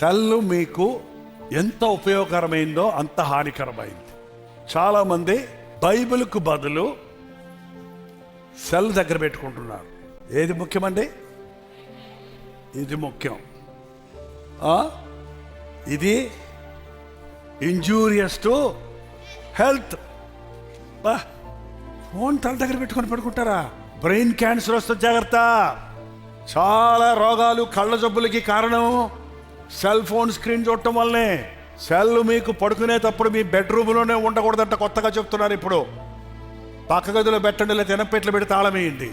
Cell మీకు ఎంత ఉపయోగకరమైందో అంత హానికరమైంది. చాలామంది బైబిల్కు బదులు సెల్ దగ్గర పెట్టుకుంటున్నారు. ఏది ముఖ్యమండి? ఇది ముఖ్యం. ఇది ఇంజూరియస్ టు హెల్త్. ఫోన్ తల దగ్గర పెట్టుకొని పడుకుంటారా? బ్రెయిన్ క్యాన్సర్ వస్తుంది, జాగ్రత్త. చాలా రోగాలు, కళ్ళ జబ్బులకి కారణం సెల్ ఫోన్ స్క్రీన్ చూడటం వల్లనే. సెల్ మీకు పడుకునేటప్పుడు మీ బెడ్రూమ్లోనే ఉండకూడదంట, కొత్తగా చెప్తున్నారు ఇప్పుడు. పక్క గదిలో పెట్టండి, లేదా తినపెట్లు పెట్టి తాళం వేయండి,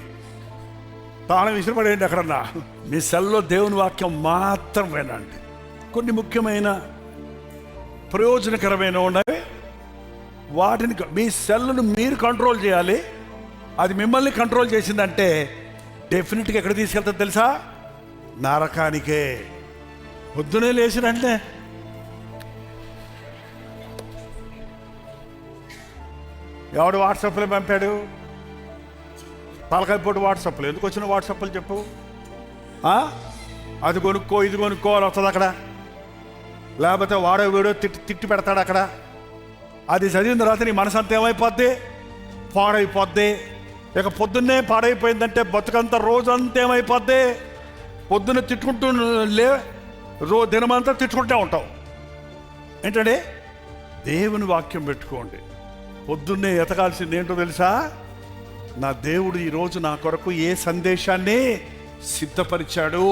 తాళం విసిరిపడేయండి ఎక్కడన్నా. మీ సెల్లో దేవుని వాక్యం మాత్రం వినండి. కొన్ని ముఖ్యమైన ప్రయోజనకరమైన ఉన్నవి, వాటిని మీ సెల్ను మీరు కంట్రోల్ చేయాలి. అది మిమ్మల్ని కంట్రోల్ చేసిందంటే డెఫినెట్గా ఎక్కడ తీసుకెళ్తుంది తెలుసా? నరకానికే. పొద్దునే లేచినంటే ఎవడు వాట్సాప్లో పంపాడు? తలకాయ పోటు వాట్సాప్లో. ఎందుకు వచ్చిన వాట్సాప్లు చెప్పు? అది కొనుక్కో, ఇది కొనుక్కో అని వస్తుంది అక్కడ. లేకపోతే వాడో వీడో తిట్టి పెడతాడు అక్కడ. అది చదివిన తర్వాత నీ మనసు అంతా ఏమైపోద్ది? పాడైపోద్ది. ఇక పొద్దున్నే పాడైపోయిందంటే బతుకంతా రోజంతా ఏమైపోద్ది? పొద్దున్న తిట్టుకుంటూ దినమంతా తిట్టుకుంటూ ఉంటావు. ఏంటంటే దేవుని వాక్యం పెట్టుకోండి. పొద్దున్నే ఎతకాల్సింది ఏంటో తెలుసా? నా దేవుడు ఈరోజు నా కొరకు ఏ సందేశాన్ని సిద్ధపరిచాడు.